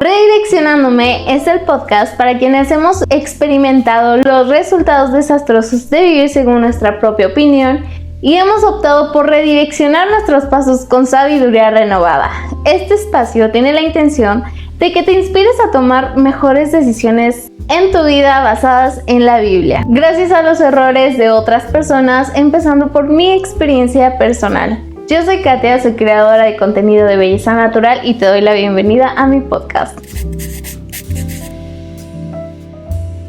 Redireccionándome es el podcast para quienes hemos experimentado los resultados desastrosos de vivir según nuestra propia opinión y hemos optado por redireccionar nuestros pasos con sabiduría renovada. Este espacio tiene la intención de que te inspires a tomar mejores decisiones en tu vida basadas en la Biblia, gracias a los errores de otras personas, empezando por mi experiencia personal. Yo soy Katia, soy creadora de contenido de belleza natural y te doy la bienvenida a mi podcast.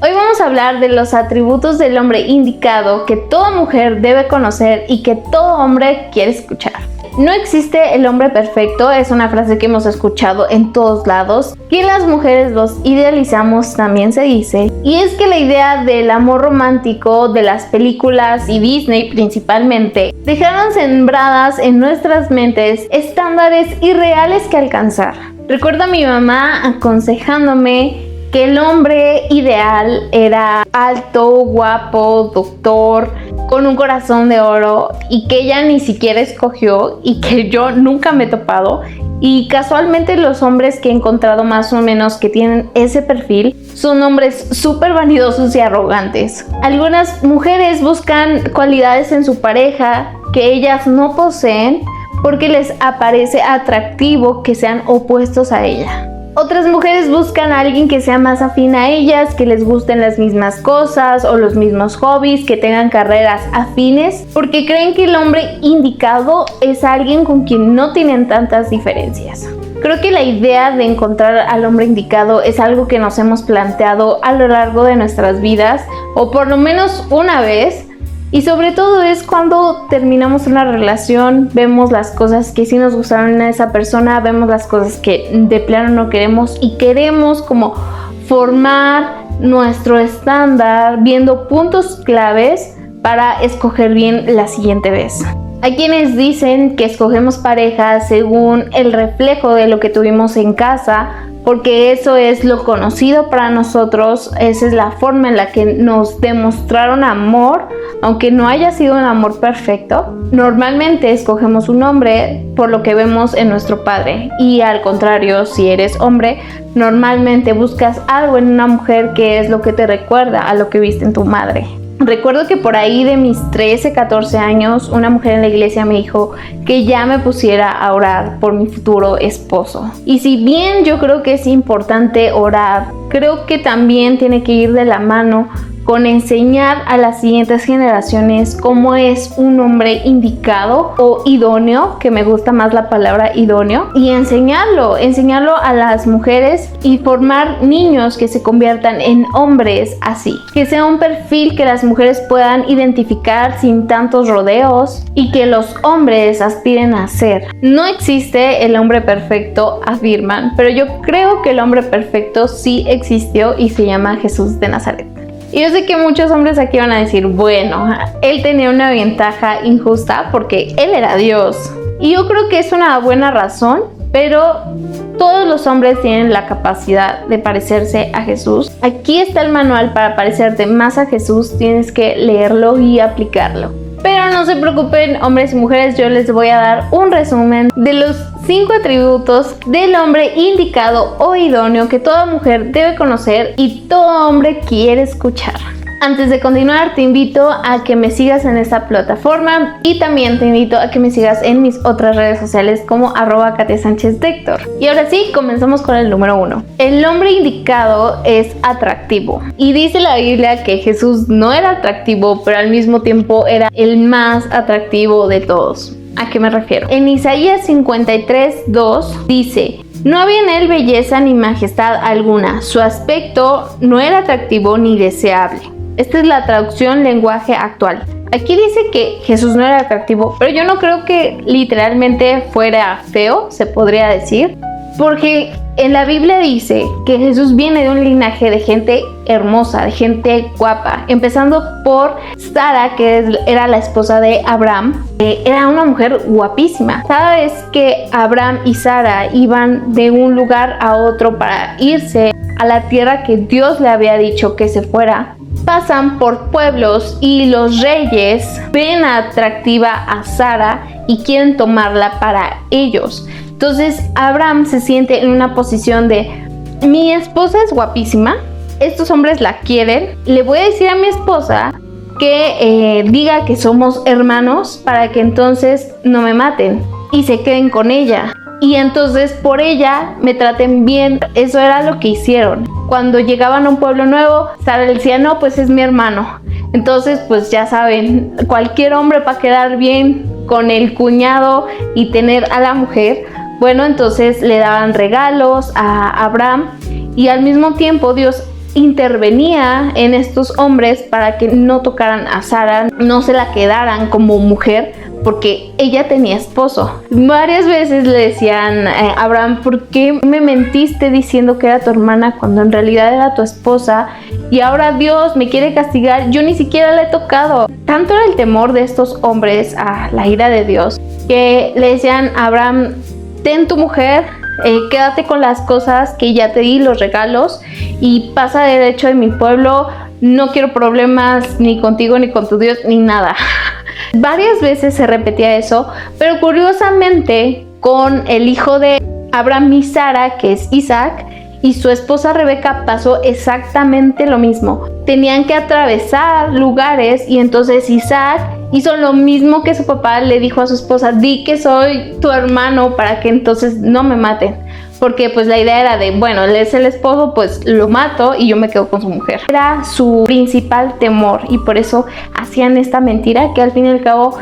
Hoy vamos a hablar de los atributos del hombre indicado que toda mujer debe conocer y que todo hombre quiere escuchar. No existe el hombre perfecto, es una frase que hemos escuchado en todos lados, que las mujeres los idealizamos también se dice, y es que la idea del amor romántico de las películas y Disney principalmente dejaron sembradas en nuestras mentes estándares irreales que alcanzar. Recuerdo a mi mamá aconsejándome que el hombre ideal era alto, guapo, doctor, con un corazón de oro y que ella ni siquiera escogió y que yo nunca me he topado. Y casualmente los hombres que he encontrado más o menos que tienen ese perfil son hombres súper vanidosos y arrogantes. Algunas mujeres buscan cualidades en su pareja que ellas no poseen porque les aparece atractivo que sean opuestos a ella. Otras mujeres buscan a alguien que sea más afín a ellas, que les gusten las mismas cosas o los mismos hobbies, que tengan carreras afines, porque creen que el hombre indicado es alguien con quien no tienen tantas diferencias. Creo que la idea de encontrar al hombre indicado es algo que nos hemos planteado a lo largo de nuestras vidas, o por lo menos una vez. Y sobre todo es cuando terminamos una relación, vemos las cosas que sí nos gustaron a esa persona, vemos las cosas que de plano no queremos y queremos como formar nuestro estándar viendo puntos claves para escoger bien la siguiente vez. Hay quienes dicen que escogemos pareja según el reflejo de lo que tuvimos en casa, porque eso es lo conocido para nosotros, esa es la forma en la que nos demostraron amor, aunque no haya sido un amor perfecto. Normalmente escogemos un hombre por lo que vemos en nuestro padre y al contrario, si eres hombre, normalmente buscas algo en una mujer que es lo que te recuerda a lo que viste en tu madre. Recuerdo que por ahí de mis 13, 14 años, una mujer en la iglesia me dijo que ya me pusiera a orar por mi futuro esposo. Y si bien yo creo que es importante orar, creo que también tiene que ir de la mano con enseñar a las siguientes generaciones cómo es un hombre indicado o idóneo, que me gusta más la palabra idóneo, y enseñarlo a las mujeres y formar niños que se conviertan en hombres así, que sea un perfil que las mujeres puedan identificar sin tantos rodeos y que los hombres aspiren a ser. No existe el hombre perfecto, afirman, pero yo creo que el hombre perfecto sí existió y se llama Jesús de Nazaret. Y yo sé que muchos hombres aquí van a decir, bueno, él tenía una ventaja injusta porque él era Dios. Y yo creo que es una buena razón, pero todos los hombres tienen la capacidad de parecerse a Jesús. Aquí está el manual para parecerte más a Jesús, tienes que leerlo y aplicarlo. Pero no se preocupen, hombres y mujeres, yo les voy a dar un resumen de los 5 atributos del hombre indicado o idóneo que toda mujer debe conocer y todo hombre quiere escuchar. Antes de continuar, te invito a que me sigas en esta plataforma y también te invito a que me sigas en mis otras redes sociales como @KatiaSánchezDector. Y ahora sí, comenzamos con el número 1. El hombre indicado es atractivo. Y dice la Biblia que Jesús no era atractivo, pero al mismo tiempo era el más atractivo de todos. ¿A qué me refiero? En Isaías 53:2 dice: no había en él belleza ni majestad alguna, su aspecto no era atractivo ni deseable. Esta es la traducción lenguaje actual. Aquí dice que Jesús no era atractivo, pero yo no creo que literalmente fuera feo, se podría decir, porque en la Biblia dice que Jesús viene de un linaje de gente hermosa, de gente guapa, empezando por Sara, que era la esposa de Abraham. Era una mujer guapísima. Cada vez que Abraham y Sara iban de un lugar a otro para irse a la tierra que Dios le había dicho que se fuera, pasan por pueblos y los reyes ven atractiva a Sara y quieren tomarla para ellos. Entonces Abraham se siente en una posición de mi esposa es guapísima, estos hombres la quieren, le voy a decir a mi esposa que diga que somos hermanos para que entonces no me maten y se queden con ella. Y entonces por ella me traten bien. Eso era lo que hicieron. Cuando llegaban a un pueblo nuevo, Sara le decía, no, pues es mi hermano. Entonces, pues ya saben, cualquier hombre para quedar bien con el cuñado y tener a la mujer, bueno, entonces le daban regalos a Abraham y al mismo tiempo Dios intervenía en estos hombres para que no tocaran a Sara, no se la quedaran como mujer, porque ella tenía esposo. Varias veces le decían a Abraham, ¿por qué me mentiste diciendo que era tu hermana cuando en realidad era tu esposa? Y ahora Dios me quiere castigar, yo ni siquiera la he tocado. Tanto era el temor de estos hombres a la ira de Dios, que le decían a Abraham, ten tu mujer, quédate con las cosas que ya te di, los regalos, y pasa derecho de mi pueblo, no quiero problemas ni contigo, ni con tu Dios, ni nada. Varias veces se repetía eso, pero curiosamente con el hijo de Abraham y Sara, que es Isaac, y su esposa Rebeca pasó exactamente lo mismo. Tenían que atravesar lugares y entonces Isaac hizo lo mismo que su papá le dijo a su esposa, di que soy tu hermano para que entonces no me maten. Porque pues la idea era de, bueno, él es el esposo, pues lo mato y yo me quedo con su mujer. Era su principal temor y por eso hacían esta mentira que al fin y al cabo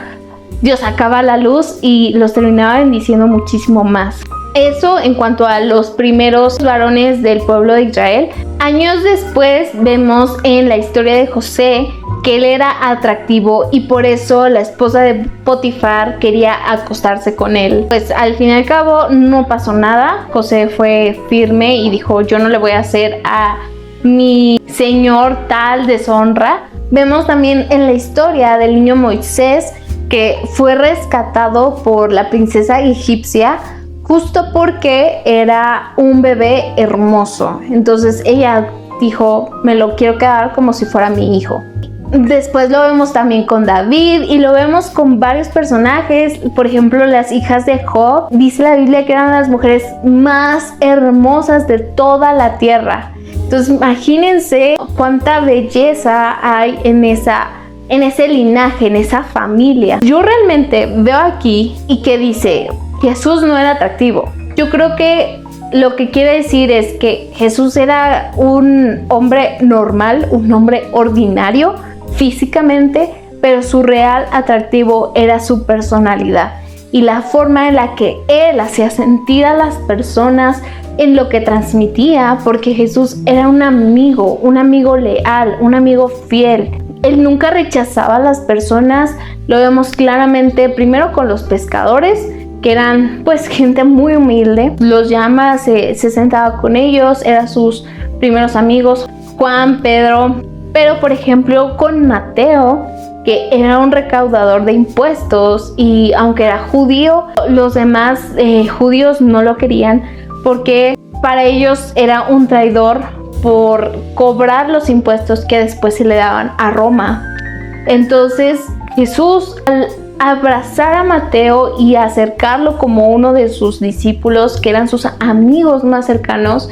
Dios sacaba a la luz y los terminaba bendiciendo muchísimo más. Eso en cuanto a los primeros varones del pueblo de Israel. Años después vemos en la historia de José que él era atractivo y por eso la esposa de Potifar quería acostarse con él. Pues al fin y al cabo no pasó nada. José fue firme y dijo, yo no le voy a hacer a mi señor tal deshonra. Vemos también en la historia del niño Moisés que fue rescatado por la princesa egipcia justo porque era un bebé hermoso. Entonces ella dijo, me lo quiero quedar como si fuera mi hijo. Después lo vemos también con David y lo vemos con varios personajes. Por ejemplo, las hijas de Job. Dice la Biblia que eran las mujeres más hermosas de toda la tierra. Entonces imagínense cuánta belleza hay en ese linaje, en esa familia. Yo realmente veo aquí y que dice, Jesús no era atractivo. Yo creo que lo que quiere decir es que Jesús era un hombre normal, un hombre ordinario físicamente, pero su real atractivo era su personalidad y la forma en la que él hacía sentir a las personas, en lo que transmitía, porque Jesús era un amigo leal, un amigo fiel. Él nunca rechazaba a las personas. Lo vemos claramente primero con los pescadores, que eran pues gente muy humilde. Los llama, se sentaba con ellos, eran sus primeros amigos, Juan, Pedro. Pero por ejemplo con Mateo, que era un recaudador de impuestos y aunque era judío, los demás judíos no lo querían porque para ellos era un traidor por cobrar los impuestos que después se le daban a Roma. Entonces Jesús, al abrazar a Mateo y acercarlo como uno de sus discípulos, que eran sus amigos más cercanos,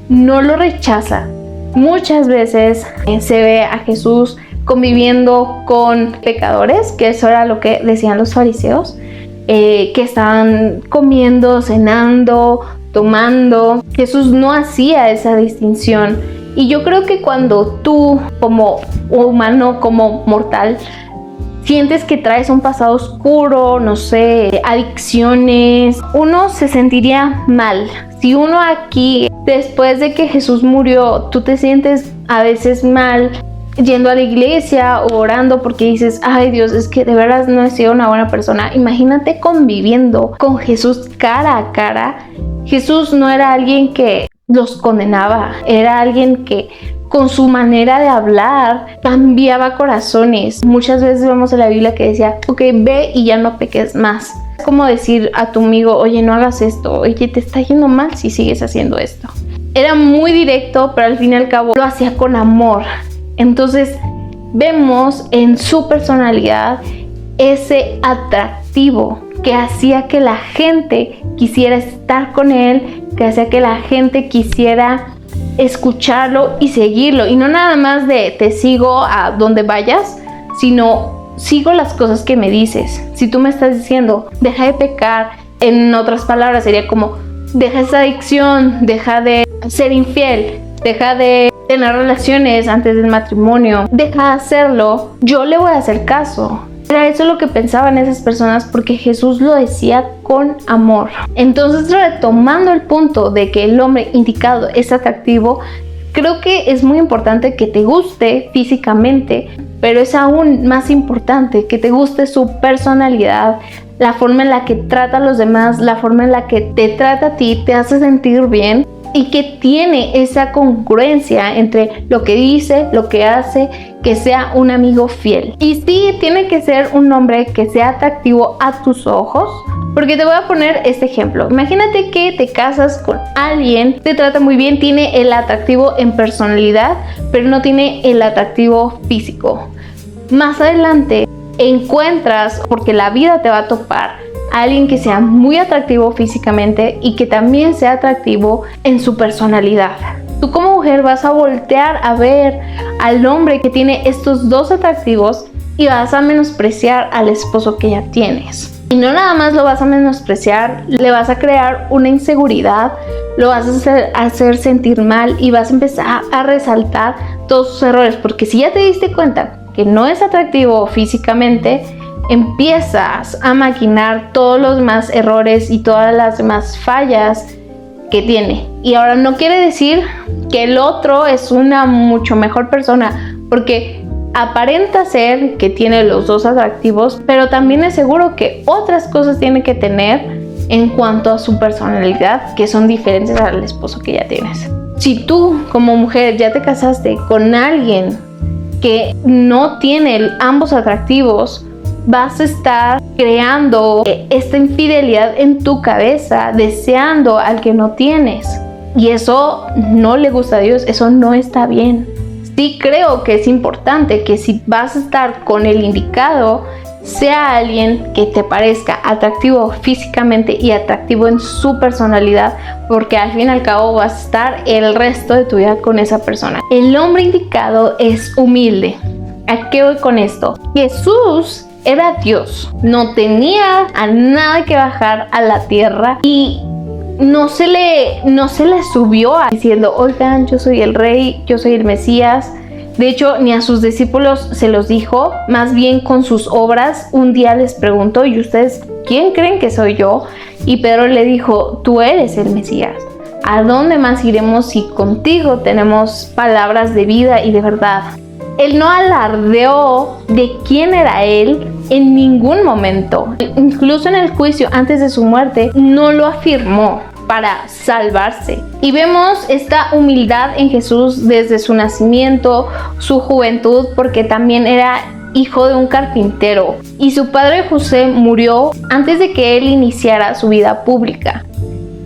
no lo rechaza. Muchas veces se ve a Jesús conviviendo con pecadores, que eso era lo que decían los fariseos, que estaban comiendo, cenando, tomando. Jesús no hacía esa distinción. Y yo creo que cuando tú, como humano, como mortal, sientes que traes un pasado oscuro, no sé, adicciones, uno se sentiría mal. Si uno aquí, después de que Jesús murió, tú te sientes a veces mal yendo a la iglesia o orando porque dices, ay Dios, es que de verdad no he sido una buena persona. Imagínate conviviendo con Jesús cara a cara. Jesús no era alguien que los condenaba, era alguien que con su manera de hablar cambiaba corazones. Muchas veces vemos en la Biblia que decía, ok, ve y ya no peques más. Es como decir a tu amigo, oye, no hagas esto, oye, te está yendo mal si sigues haciendo esto. Era muy directo, pero al fin y al cabo lo hacía con amor. Entonces vemos en su personalidad ese atractivo que hacía que la gente quisiera estar con él, que hacía que la gente quisiera escucharlo y seguirlo. Y no nada más de te sigo a donde vayas, sino sigo las cosas que me dices. Si tú me estás diciendo, deja de pecar, en otras palabras sería como, deja esa adicción, deja de ser infiel, deja de tener relaciones antes del matrimonio, deja de hacerlo, yo le voy a hacer caso. Era eso lo que pensaban esas personas, porque Jesús lo decía con amor. Entonces, retomando el punto de que el hombre indicado es atractivo, creo que es muy importante que te guste físicamente, pero es aún más importante que te guste su personalidad, la forma en la que trata a los demás, la forma en la que te trata a ti, te hace sentir bien y que tiene esa congruencia entre lo que dice, lo que hace, que sea un amigo fiel. Y sí, tiene que ser un hombre que sea atractivo a tus ojos, porque te voy a poner este ejemplo. Imagínate que te casas con alguien, te trata muy bien, tiene el atractivo en personalidad, pero no tiene el atractivo físico. Más adelante encuentras, porque la vida te va a topar, a alguien que sea muy atractivo físicamente y que también sea atractivo en su personalidad. Tú como mujer vas a voltear a ver al hombre que tiene estos dos atractivos y vas a menospreciar al esposo que ya tienes. Y no nada más lo vas a menospreciar, le vas a crear una inseguridad, lo vas a hacer sentir mal y vas a empezar a resaltar todos sus errores, porque si ya te diste cuenta que no es atractivo físicamente, empiezas a maquinar todos los demás errores y todas las demás fallas que tiene. Y ahora no quiere decir que el otro es una mucho mejor persona, porque aparenta ser que tiene los dos atractivos, pero también es seguro que otras cosas tiene que tener en cuanto a su personalidad que son diferentes al esposo que ya tienes. Si tú como mujer ya te casaste con alguien que no tiene ambos atractivos, vas a estar creando esta infidelidad en tu cabeza, deseando al que no tienes. Y eso no le gusta a Dios, eso no está bien. Sí creo que es importante que si vas a estar con el indicado, sea alguien que te parezca atractivo físicamente y atractivo en su personalidad, porque al fin y al cabo vas a estar el resto de tu vida con esa persona. El hombre indicado es humilde. ¿A qué voy con esto? Jesús era Dios, no tenía a nada que bajar a la tierra y no se le subió diciendo, oigan, yo soy el rey, yo soy el Mesías. De hecho, ni a sus discípulos se los dijo, más bien con sus obras. Un día les preguntó, ¿y ustedes quién creen que soy yo? Y Pedro le dijo, tú eres el Mesías. ¿A dónde más iremos si contigo tenemos palabras de vida y de verdad? Él no alardeó de quién era él en ningún momento. Incluso en el juicio antes de su muerte no lo afirmó para salvarse. Y vemos esta humildad en Jesús desde su nacimiento, su juventud, porque también era hijo de un carpintero. Y su padre José murió antes de que él iniciara su vida pública.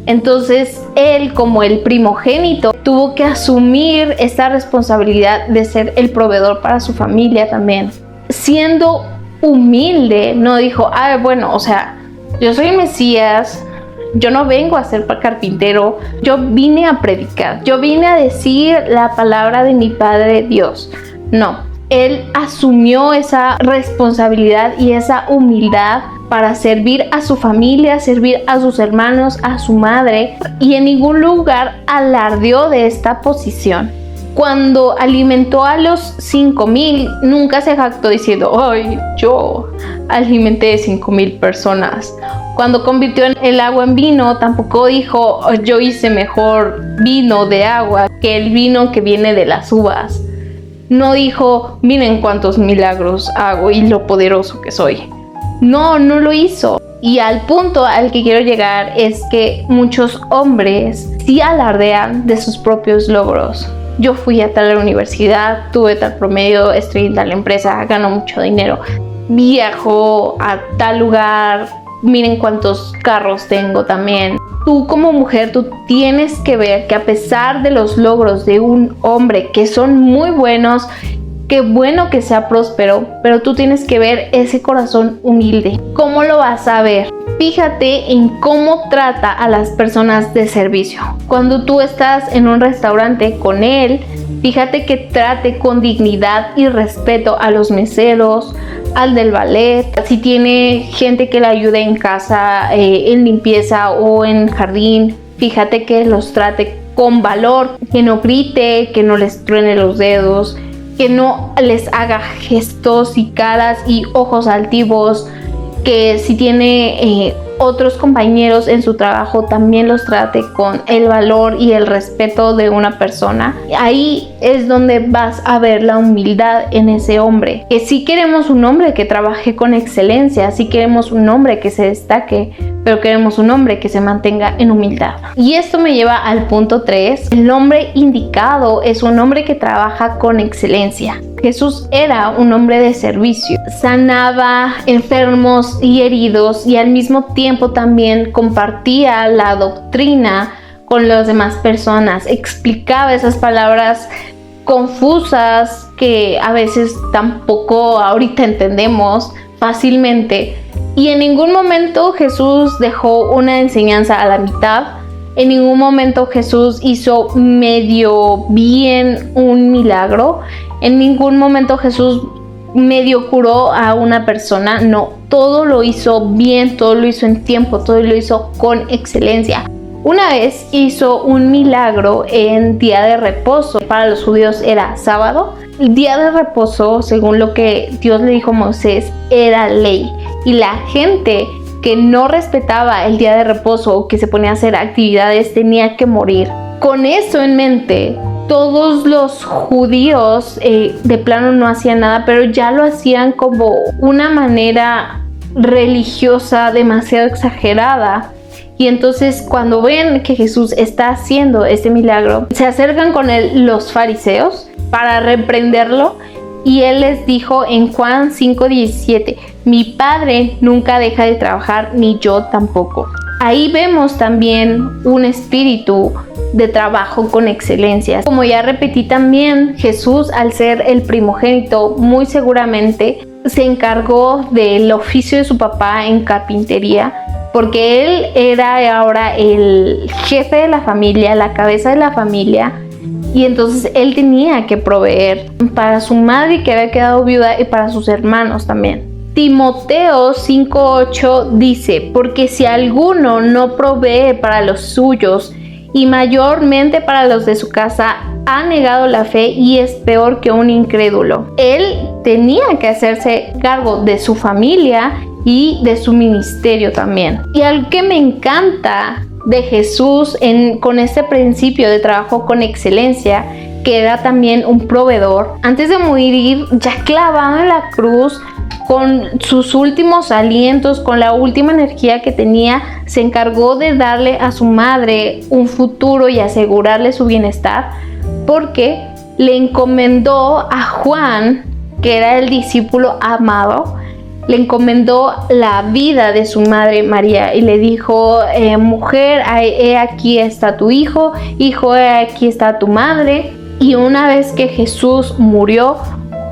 Entonces él, como el primogénito, tuvo que asumir esta responsabilidad de ser el proveedor para su familia también. Siendo humilde, no dijo, bueno, o sea, yo soy el Mesías, yo no vengo a ser carpintero, yo vine a predicar, yo vine a decir la palabra de mi Padre Dios. No, él asumió esa responsabilidad y esa humildad para servir a su familia, servir a sus hermanos, a su madre, y en ningún lugar alardeó de esta posición. Cuando alimentó a los 5,000, nunca se jactó diciendo, ¡ay, yo alimenté 5,000 personas! Cuando convirtió el agua en vino, tampoco dijo, yo hice mejor vino de agua que el vino que viene de las uvas. No dijo, miren cuántos milagros hago y lo poderoso que soy. No lo hizo. Y al punto al que quiero llegar es que muchos hombres sí alardean de sus propios logros. Yo fui a tal universidad, tuve tal promedio, estoy en tal empresa, gano mucho dinero, viajo a tal lugar, miren cuántos carros tengo también. Tú como mujer, tú tienes que ver que a pesar de los logros de un hombre que son muy buenos, qué bueno que sea próspero, pero tú tienes que ver ese corazón humilde. ¿Cómo lo vas a ver? Fíjate en cómo trata a las personas de servicio. Cuando tú estás en un restaurante con él, fíjate que trate con dignidad y respeto a los meseros, al del ballet. Si tiene gente que le ayude en casa, en limpieza o en jardín, fíjate que los trate con valor, que no grite, que no les truene los dedos, que no les haga gestos y caras y ojos altivos, que si tiene otros compañeros en su trabajo también los trate con el valor y el respeto de una persona. Ahí es donde vas a ver la humildad en ese hombre. Que sí queremos un hombre que trabaje con excelencia, sí queremos un hombre que se destaque, pero queremos un hombre que se mantenga en humildad. Y esto me lleva al punto 3. El hombre indicado es un hombre que trabaja con excelencia. Jesús era un hombre de servicio, sanaba enfermos y heridos y al mismo tiempo también compartía la doctrina con las demás personas, explicaba esas palabras confusas que a veces tampoco ahorita entendemos fácilmente, y en ningún momento Jesús dejó una enseñanza a la mitad. En ningún momento Jesús hizo medio bien un milagro. En ningún momento Jesús medio curó a una persona. No, todo lo hizo bien, todo lo hizo en tiempo, todo lo hizo con excelencia. Una vez hizo un milagro en día de reposo. Para los judíos era sábado. El día de reposo, según lo que Dios le dijo a Moisés, era ley. Y la gente que no respetaba el día de reposo o que se ponía a hacer actividades tenía que morir. Con eso en mente, todos los judíos de plano no hacían nada, pero ya lo hacían como una manera religiosa demasiado exagerada. Y entonces cuando ven que Jesús está haciendo este milagro, se acercan con él los fariseos para reprenderlo. Y él les dijo en Juan 5:17, mi Padre nunca deja de trabajar, ni yo tampoco. Ahí vemos también un espíritu de trabajo con excelencia. Como ya repetí también, Jesús, al ser el primogénito, muy seguramente se encargó del oficio de su papá en carpintería, porque él era ahora el jefe de la familia, la cabeza de la familia. Y entonces él tenía que proveer para su madre que había quedado viuda y para sus hermanos también. Timoteo 5:8 dice, porque si alguno no provee para los suyos y mayormente para los de su casa, ha negado la fe y es peor que un incrédulo. Él tenía que hacerse cargo de su familia y de su ministerio también. Y algo que me encanta de Jesús con este principio de trabajo con excelencia, que era también un proveedor. Antes de morir, ya clavado en la cruz, con sus últimos alientos, con la última energía que tenía, se encargó de darle a su madre un futuro y asegurarle su bienestar, porque le encomendó a Juan, que era el discípulo amado, le encomendó la vida de su madre María y le dijo, mujer, he aquí está tu hijo, hijo, he aquí está tu madre. Y una vez que Jesús murió,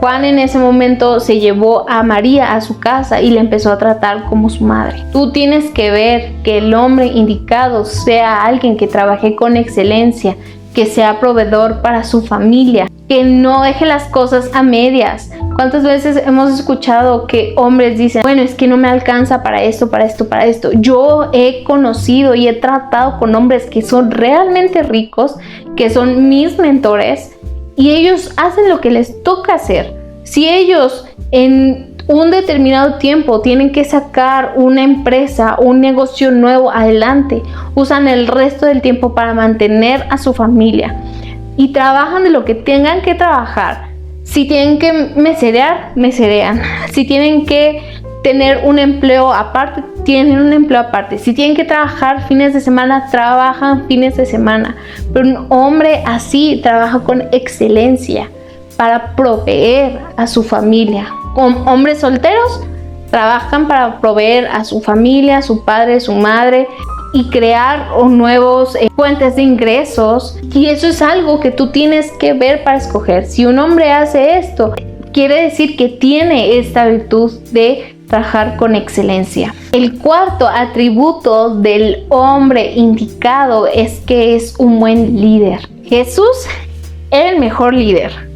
Juan en ese momento se llevó a María a su casa y le empezó a tratar como su madre. Tú tienes que ver que el hombre indicado sea alguien que trabaje con excelencia, que sea proveedor para su familia, que no deje las cosas a medias. ¿Cuántas veces hemos escuchado que hombres dicen, bueno, es que no me alcanza para esto, para esto, para esto? Yo he conocido y he tratado con hombres que son realmente ricos, que son mis mentores, y ellos hacen lo que les toca hacer. Si ellos en un determinado tiempo tienen que sacar una empresa, un negocio nuevo adelante, usan el resto del tiempo para mantener a su familia y trabajan de lo que tengan que trabajar. Si tienen que meserear, meserean. Si tienen que tener un empleo aparte, tienen un empleo aparte. Si tienen que trabajar fines de semana, trabajan fines de semana. Pero un hombre así trabaja con excelencia para proveer a su familia. Con hombres solteros, trabajan para proveer a su familia, a su padre, su madre, y crear nuevos fuentes de ingresos. Y eso es algo que tú tienes que ver para escoger. Si un hombre hace esto, quiere decir que tiene esta virtud de trabajar con excelencia. El cuarto atributo del hombre indicado es que es un buen líder. Jesús era el mejor líder.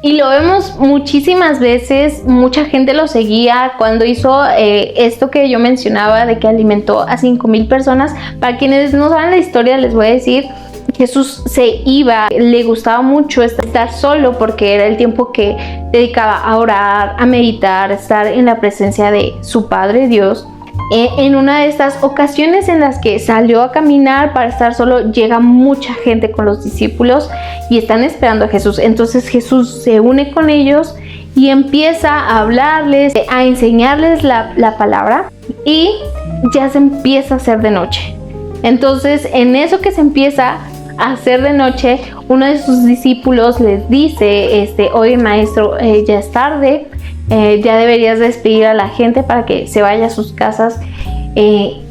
Y lo vemos muchísimas veces, mucha gente lo seguía cuando hizo esto que yo mencionaba de que alimentó a 5,000 personas. Para quienes no saben la historia, les voy a decir, Jesús se iba, le gustaba mucho estar solo porque era el tiempo que dedicaba a orar, a meditar, a estar en la presencia de su Padre Dios. En una de estas ocasiones en las que salió a caminar para estar solo, llega mucha gente con los discípulos y están esperando a Jesús. Entonces Jesús se une con ellos y empieza a hablarles, a enseñarles la palabra, y ya se empieza a hacer de noche. Entonces, en eso que se empieza a hacer de noche, uno de sus discípulos les dice, oye maestro, ya es tarde, ya deberías despedir a la gente para que se vaya a sus casas,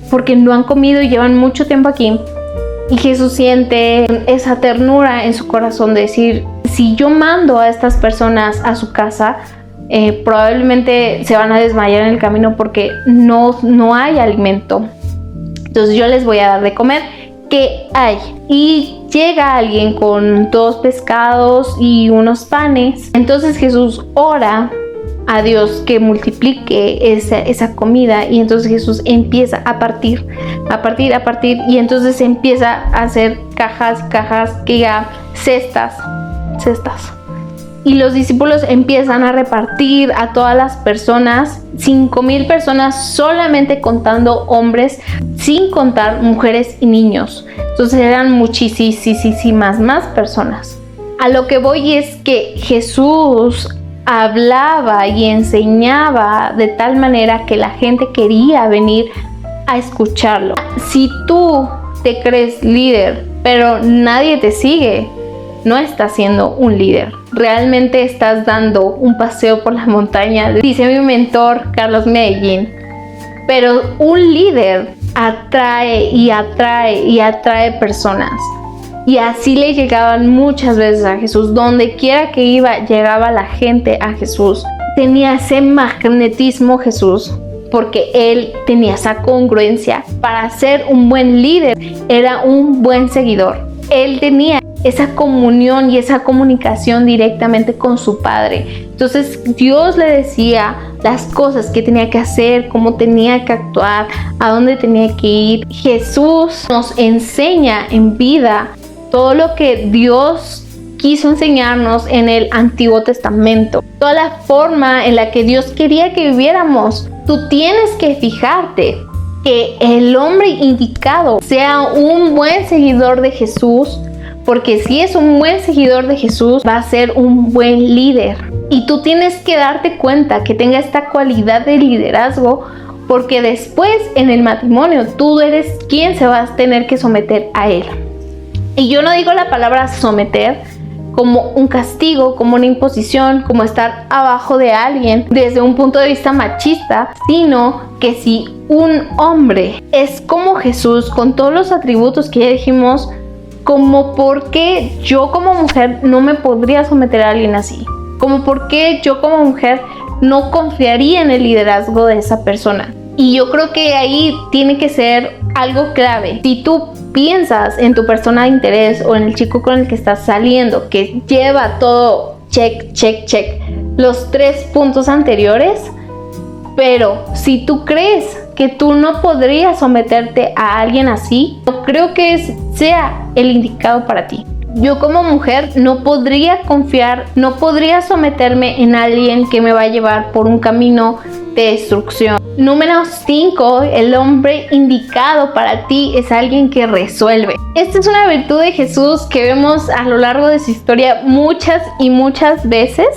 porque no han comido y llevan mucho tiempo aquí. Y Jesús siente esa ternura en su corazón de decir, si yo mando a estas personas a su casa, probablemente se van a desmayar en el camino porque no hay alimento. Entonces yo les voy a dar de comer. ¿Qué hay? Y llega alguien con 2 pescados y unos panes. Entonces Jesús ora a Dios que multiplique esa comida, y entonces Jesús empieza a partir, y entonces empieza a hacer cajas, que ya cestas. Y los discípulos empiezan a repartir a todas las personas, 5,000 personas, solamente contando hombres, sin contar mujeres y niños. Entonces eran muchísimas más personas. A lo que voy es que Jesús hablaba y enseñaba de tal manera que la gente quería venir a escucharlo. Si tú te crees líder, pero nadie te sigue, no estás siendo un líder. Realmente estás dando un paseo por la montaña, dice mi mentor Carlos Medellín. Pero un líder atrae personas. Y así le llegaban muchas veces a Jesús. Donde quiera que iba, llegaba la gente a Jesús. Tenía ese magnetismo Jesús, porque él tenía esa congruencia. Para ser un buen líder, era un buen seguidor. Él tenía esa comunión y esa comunicación directamente con su Padre. Entonces Dios le decía las cosas que tenía que hacer, cómo tenía que actuar, a dónde tenía que ir. Jesús nos enseña en vida todo lo que Dios quiso enseñarnos en el Antiguo Testamento, toda la forma en la que Dios quería que viviéramos. Tú tienes que fijarte que el hombre indicado sea un buen seguidor de Jesús, porque si es un buen seguidor de Jesús, va a ser un buen líder. Y tú tienes que darte cuenta que tenga esta cualidad de liderazgo, porque después en el matrimonio tú eres quien se va a tener que someter a él. Y yo no digo la palabra someter como un castigo, como una imposición, como estar abajo de alguien desde un punto de vista machista, sino que si un hombre es como Jesús, con todos los atributos que ya dijimos, como por qué yo como mujer no me podría someter a alguien así, como por qué yo como mujer no confiaría en el liderazgo de esa persona. Y yo creo que ahí tiene que ser algo clave. Si tú piensas en tu persona de interés o en el chico con el que estás saliendo, que lleva todo check, los 3 puntos anteriores, pero si tú crees que tú no podrías someterte a alguien así, no creo que sea el indicado para ti. Yo como mujer no podría confiar, no podría someterme en alguien que me va a llevar por un camino de destrucción. Número 5, el hombre indicado para ti es alguien que resuelve. Esta es una virtud de Jesús que vemos a lo largo de su historia muchas veces.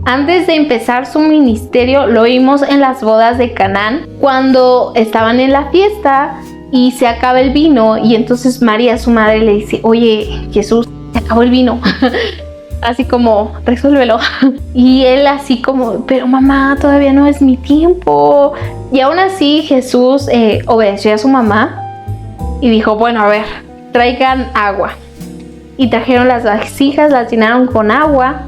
Antes de empezar su ministerio, lo vimos en las bodas de Canaán, cuando estaban en la fiesta y se acaba el vino, y entonces María, su madre, le dice: oye, Jesús, se acabó el vino. Así como, resuélvelo. Y él así como, pero mamá, todavía no es mi tiempo. Y aún así Jesús obedeció a su mamá y dijo: bueno, a ver, traigan agua. Y trajeron las vasijas, las llenaron con agua.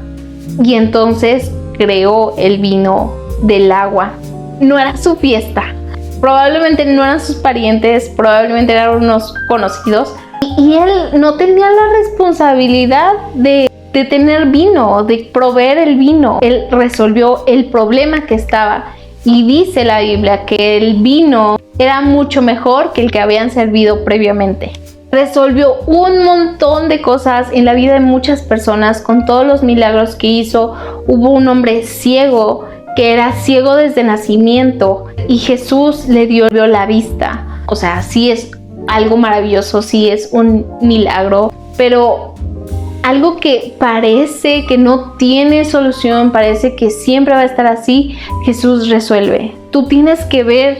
Y entonces creó el vino del agua. No era su fiesta. Probablemente no eran sus parientes, probablemente eran unos conocidos. Y él no tenía la responsabilidad de tener vino, de proveer el vino. Él resolvió el problema que estaba. Y dice la Biblia que el vino era mucho mejor que el que habían servido previamente. Resolvió un montón de cosas en la vida de muchas personas con todos los milagros que hizo. Hubo un hombre ciego que era ciego desde nacimiento y Jesús le dio la vista. O sea, sí es algo maravilloso, sí es un milagro, pero algo que parece que no tiene solución, parece que siempre va a estar así, Jesús resuelve. Tú tienes que ver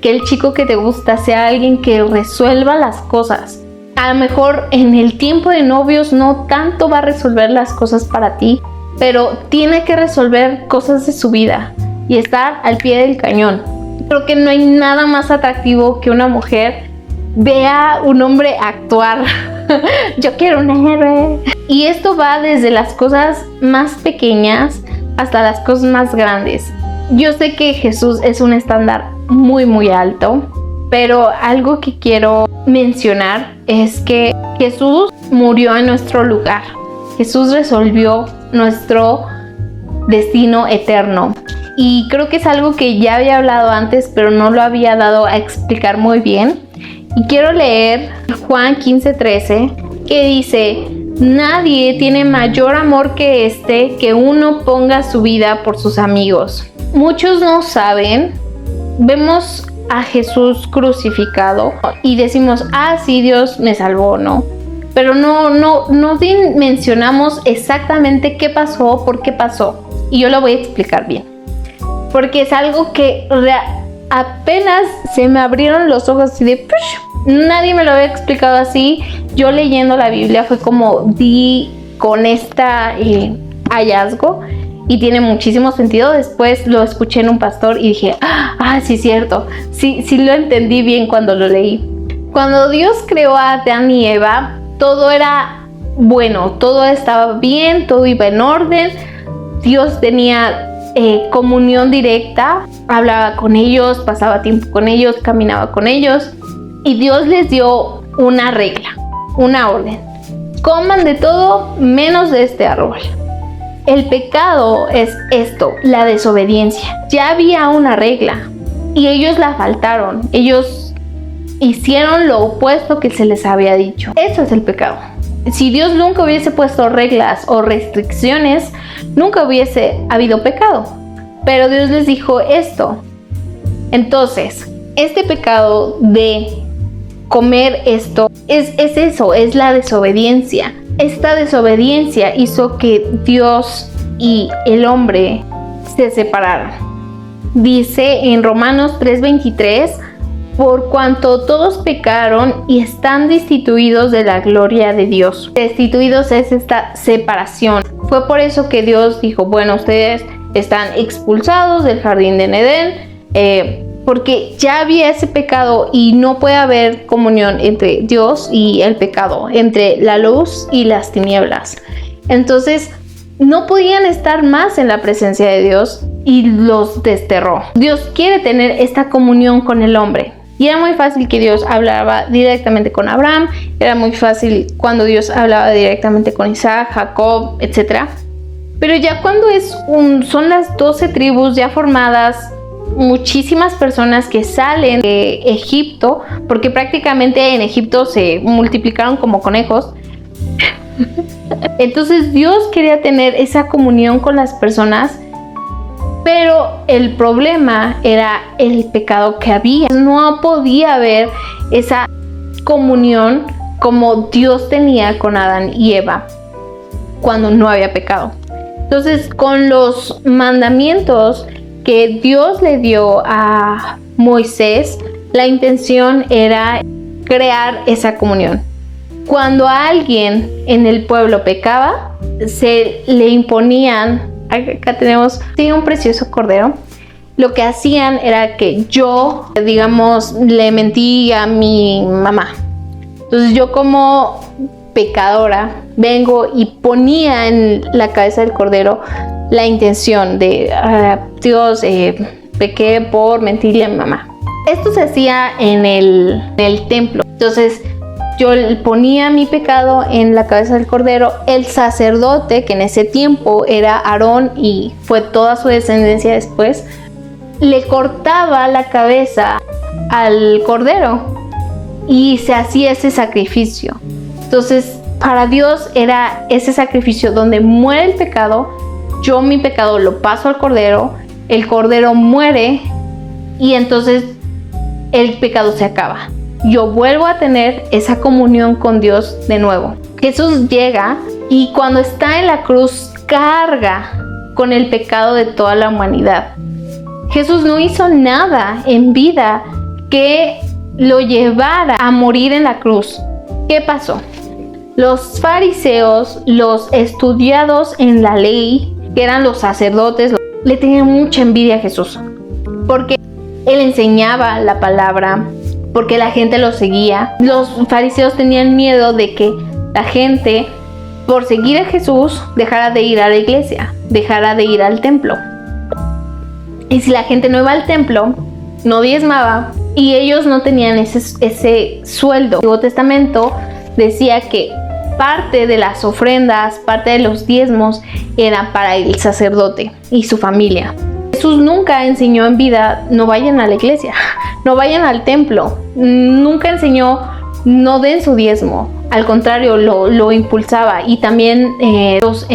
que el chico que te gusta sea alguien que resuelva las cosas. A lo mejor en el tiempo de novios no tanto va a resolver las cosas para ti, pero tiene que resolver cosas de su vida y estar al pie del cañón. Creo que no hay nada más atractivo que una mujer vea a un hombre actuar. Yo quiero un héroe. Y esto va desde las cosas más pequeñas hasta las cosas más grandes. Yo sé que Jesús es un estándar muy alto, pero algo que quiero mencionar es que Jesús murió en nuestro lugar. Jesús resolvió nuestro destino eterno. Y creo que es algo que ya había hablado antes, pero no lo había dado a explicar muy bien. Y quiero leer Juan 15:13, que dice: nadie tiene mayor amor que este, que uno ponga su vida por sus amigos. Muchos no saben, vemos a Jesús crucificado y decimos, sí, Dios me salvó, ¿no? Pero no mencionamos exactamente qué pasó, por qué pasó. Y yo lo voy a explicar bien. Porque es algo que apenas se me abrieron los ojos y de ¡push! Nadie me lo había explicado así. Yo leyendo la Biblia fue como di con hallazgo y tiene muchísimo sentido. Después lo escuché en un pastor y dije, sí, cierto. Sí lo entendí bien cuando lo leí. Cuando Dios creó a Adán y Eva, todo era bueno, todo estaba bien, todo iba en orden. Dios tenía comunión directa, hablaba con ellos, pasaba tiempo con ellos, caminaba con ellos. Y Dios les dio una regla, una orden. Coman de todo menos de este árbol. El pecado es esto, la desobediencia. Ya había una regla y ellos la faltaron. Ellos hicieron lo opuesto que se les había dicho. Eso es el pecado. Si Dios nunca hubiese puesto reglas o restricciones, nunca hubiese habido pecado. Pero Dios les dijo esto. Entonces, este pecado de comer esto es eso, es la desobediencia. Esta desobediencia hizo que Dios y el hombre se separaran. Dice en Romanos 3:23, por cuanto todos pecaron y están destituidos de la gloria de Dios. Destituidos es esta separación. Fue por eso que Dios dijo, bueno, ustedes están expulsados del jardín de Edén, porque ya había ese pecado y no puede haber comunión entre Dios y el pecado, entre la luz y las tinieblas. Entonces no podían estar más en la presencia de Dios y los desterró. Dios quiere tener esta comunión con el hombre. Y era muy fácil que Dios hablaba directamente con Abraham, era muy fácil cuando Dios hablaba directamente con Isaac, Jacob, etc. Pero ya cuando son las 12 tribus ya formadas, muchísimas personas que salen de Egipto, porque prácticamente en Egipto se multiplicaron como conejos. Entonces Dios quería tener esa comunión con las personas, pero el problema era el pecado que había. No podía haber esa comunión como Dios tenía con Adán y Eva cuando no había pecado. Entonces, con los mandamientos que Dios le dio a Moisés, la intención era crear esa comunión. Cuando alguien en el pueblo pecaba, se le imponían, acá tenemos un precioso cordero. Lo que hacían era que yo, digamos, le mentí a mi mamá. Entonces yo como pecadora vengo y ponía en la cabeza del cordero la intención de Dios, pequé por mentirle a mi mamá. Esto se hacía en el templo. Entonces yo ponía mi pecado en la cabeza del cordero. El sacerdote, que en ese tiempo era Aarón y fue toda su descendencia después, le cortaba la cabeza al cordero y se hacía ese sacrificio. Entonces para Dios era ese sacrificio donde muere el pecado. Yo mi pecado lo paso al cordero, el cordero muere y entonces el pecado se acaba. Yo vuelvo a tener esa comunión con Dios de nuevo. Jesús llega y cuando está en la cruz carga con el pecado de toda la humanidad. Jesús no hizo nada en vida que lo llevara a morir en la cruz. ¿Qué pasó? Los fariseos, los estudiados en la ley, que eran los sacerdotes, le tenían mucha envidia a Jesús, porque él enseñaba la palabra, porque la gente lo seguía. Los fariseos tenían miedo de que la gente, por seguir a Jesús, dejara de ir a la iglesia, dejara de ir al templo. Y si la gente no iba al templo, no diezmaba, y ellos no tenían ese sueldo. El Nuevo Testamento decía que parte de las ofrendas, parte de los diezmos era para el sacerdote y su familia. Jesús nunca enseñó en vida, no vayan a la iglesia, no vayan al templo. Nunca enseñó, no den su diezmo. Al contrario, lo impulsaba. Y también los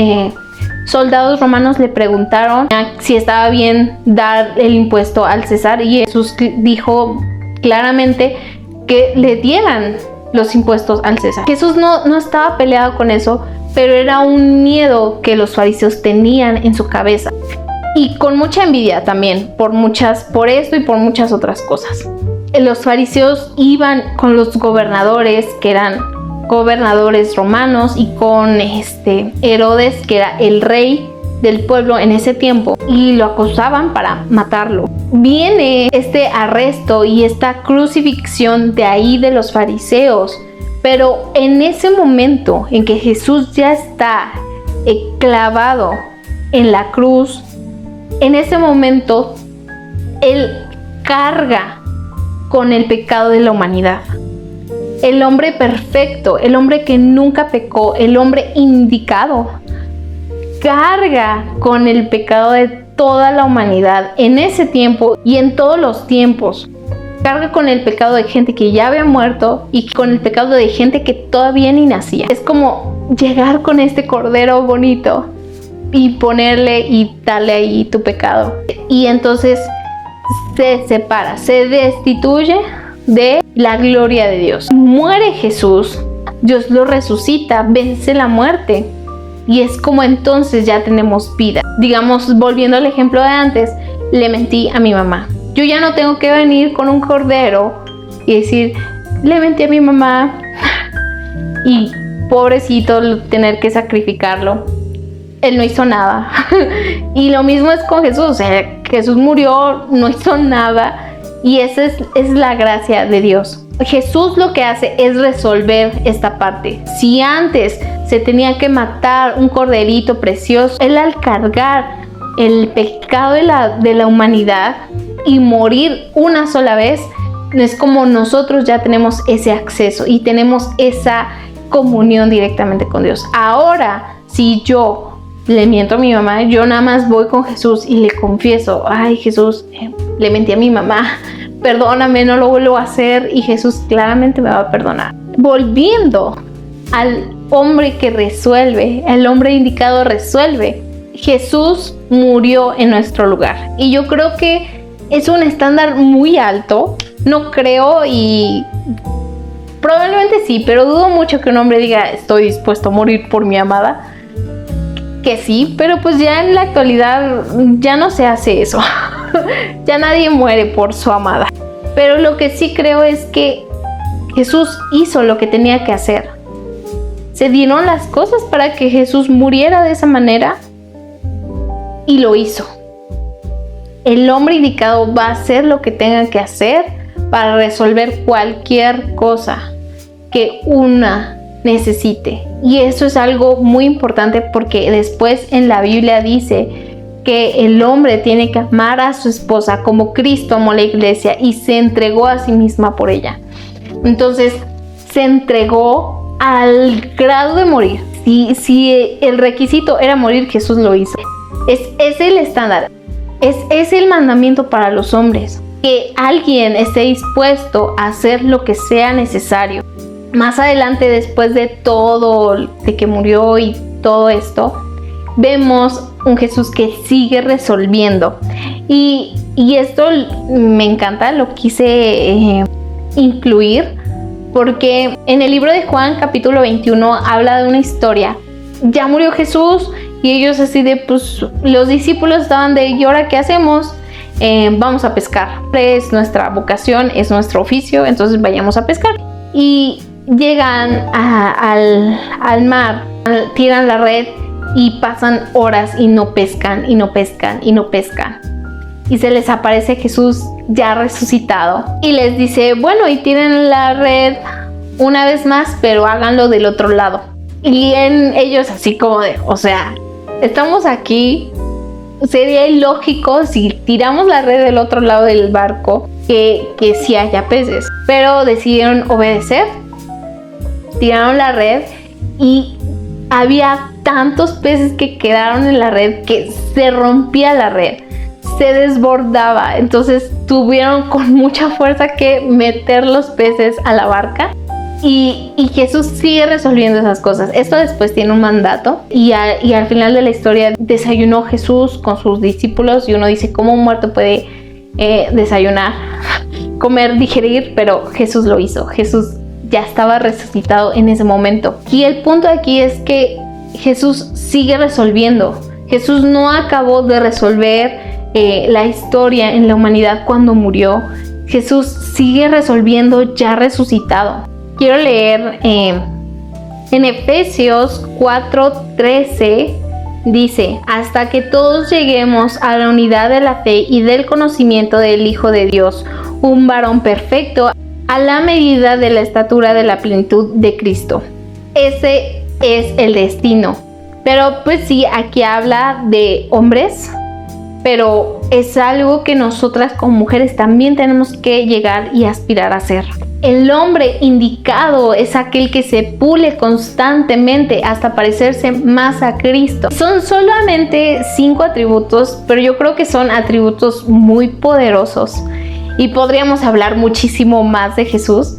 soldados romanos le preguntaron si estaba bien dar el impuesto al César, y Jesús dijo claramente que le dieran los impuestos al César. Jesús no estaba peleado con eso, pero era un miedo que los fariseos tenían en su cabeza, y con mucha envidia también por esto y por muchas otras cosas. Los fariseos iban con los gobernadores, que eran gobernadores romanos, y con Herodes, que era el rey del pueblo en ese tiempo, y lo acusaban para matarlo. Viene este arresto y esta crucifixión de ahí de los fariseos, pero en ese momento en que Jesús ya está clavado en la cruz, en ese momento Él carga con el pecado de la humanidad. El hombre perfecto, el hombre que nunca pecó, el hombre indicado, carga con el pecado de toda la humanidad en ese tiempo y en todos los tiempos. Carga con el pecado de gente que ya había muerto y con el pecado de gente que todavía ni nacía. Es como llegar con este cordero bonito y ponerle y darle ahí tu pecado. Y entonces se separa, se destituye de la gloria de Dios. Muere Jesús, Dios lo resucita, vence la muerte. Y es como entonces ya tenemos vida. Digamos, volviendo al ejemplo de antes, le mentí a mi mamá. Yo ya no tengo que venir con un cordero y decir, le mentí a mi mamá. Y pobrecito, tener que sacrificarlo. Él no hizo nada. Y lo mismo es con Jesús. Jesús murió, no hizo nada. Y esa es la gracia de Dios. Jesús lo que hace es resolver esta parte. Si antes se tenía que matar un corderito precioso, Él, al cargar el pecado de la humanidad y morir una sola vez, es como nosotros ya tenemos ese acceso y tenemos esa comunión directamente con Dios. Ahora, si yo le miento a mi mamá, yo nada más voy con Jesús y le confieso, ay Jesús, le mentí a mi mamá, perdóname, no lo vuelvo a hacer, y Jesús claramente me va a perdonar. Volviendo al hombre que resuelve, el hombre indicado resuelve, Jesús murió en nuestro lugar. Y yo creo que es un estándar muy alto. No creo, y probablemente sí, pero dudo mucho que un hombre diga, estoy dispuesto a morir por mi amada. Que sí, pero pues ya en la actualidad ya no se hace eso. Ya nadie muere por su amada. Pero lo que sí creo es que Jesús hizo lo que tenía que hacer. Se dieron las cosas para que Jesús muriera de esa manera, y lo hizo. El hombre indicado va a hacer lo que tenga que hacer para resolver cualquier cosa que una necesite. Y eso es algo muy importante porque después en la Biblia dice que el hombre tiene que amar a su esposa como Cristo amó a la iglesia y se entregó a sí misma por ella. Entonces se entregó al grado de morir. Si el requisito era morir, Jesús lo hizo. Es el estándar, es el mandamiento para los hombres, que alguien esté dispuesto a hacer lo que sea necesario. Más adelante, después de todo, de que murió y todo esto, vemos un Jesús que sigue resolviendo. Y esto me encanta, lo quise incluir, porque en el libro de Juan, capítulo 21, habla de una historia. Ya murió Jesús y ellos así de, pues, los discípulos estaban de, ¿y ahora qué hacemos? Vamos a pescar. Es nuestra vocación, es nuestro oficio, entonces vayamos a pescar. Y llegan al mar, tiran la red y pasan horas y no pescan, y no pescan, y no pescan. Y se les aparece Jesús ya resucitado y les dice, bueno, y tiren la red una vez más, pero háganlo del otro lado. Y ellos así como de, o sea, estamos aquí, sería ilógico si tiramos la red del otro lado del barco que sí haya peces. Pero decidieron obedecer, tiraron la red y había tantos peces que quedaron en la red que se rompía la red, se desbordaba. Entonces tuvieron con mucha fuerza que meter los peces a la barca. Y Jesús sigue resolviendo esas cosas. Esto después tiene un mandato y al final de la historia desayunó Jesús con sus discípulos y uno dice, ¿cómo un muerto puede desayunar, comer, digerir? Pero Jesús lo hizo. Jesús ya estaba resucitado en ese momento. Y el punto aquí es que Jesús sigue resolviendo. Jesús no acabó de resolver la historia en la humanidad cuando murió. Jesús sigue resolviendo ya resucitado. Quiero leer en Efesios 4:13, dice, hasta que todos lleguemos a la unidad de la fe y del conocimiento del Hijo de Dios, un varón perfecto, a la medida de la estatura de la plenitud de Cristo. Ese es el destino. Pero pues sí, aquí habla de hombres, pero es algo que nosotras como mujeres también tenemos que llegar y aspirar a ser. El hombre indicado es aquel que se pule constantemente hasta parecerse más a Cristo. Son solamente 5 atributos, pero yo creo que son atributos muy poderosos. Y podríamos hablar muchísimo más de Jesús.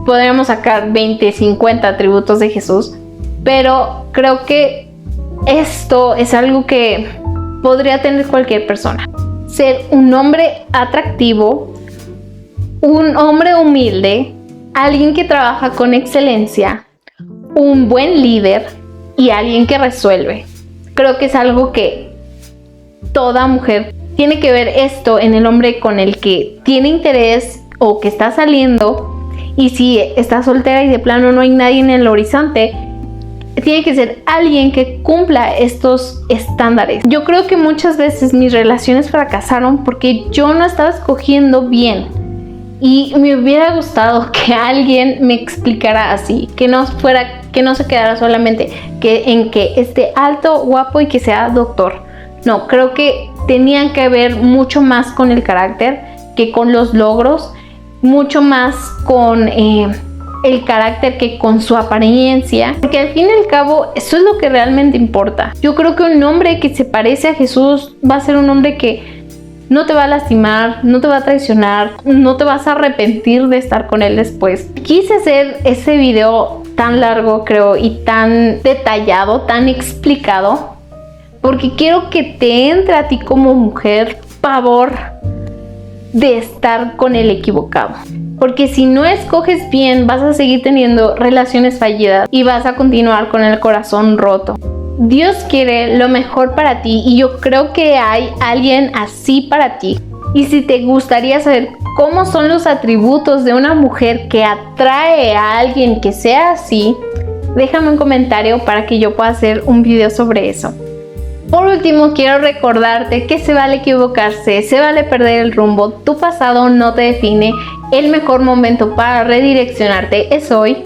Podríamos sacar 20, 50 atributos de Jesús. Pero creo que esto es algo que podría tener cualquier persona. Ser un hombre atractivo, un hombre humilde, alguien que trabaja con excelencia, un buen líder y alguien que resuelve. Creo que es algo que toda mujer tiene que ver esto en el hombre con el que tiene interés o que está saliendo. Y si está soltera y de plano no hay nadie en el horizonte, tiene que ser alguien que cumpla estos estándares. Yo creo que muchas veces mis relaciones fracasaron porque yo no estaba escogiendo bien. Y me hubiera gustado que alguien me explicara así, que no se quedara solamente en que esté alto, guapo y que sea doctor. No, creo que tenían que ver mucho más con el carácter que con los logros, mucho más con el carácter que con su apariencia, porque al fin y al cabo eso es lo que realmente importa. Yo creo que un hombre que se parece a Jesús va a ser un hombre que no te va a lastimar, no te va a traicionar, no te vas a arrepentir de estar con él después. Quise hacer ese video tan largo, creo, y tan detallado, tan explicado, porque quiero que te entre a ti como mujer pavor de estar con el equivocado. Porque si no escoges bien, vas a seguir teniendo relaciones fallidas y vas a continuar con el corazón roto. Dios quiere lo mejor para ti y yo creo que hay alguien así para ti. Y si te gustaría saber cómo son los atributos de una mujer que atrae a alguien que sea así, déjame un comentario para que yo pueda hacer un video sobre eso. Por último, quiero recordarte que se vale equivocarse, se vale perder el rumbo, tu pasado no te define, el mejor momento para redireccionarte es hoy.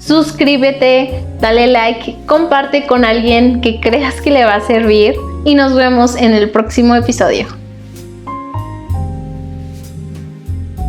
suscríbete, dale like, comparte con alguien que creas que le va a servir y nos vemos en el próximo episodio.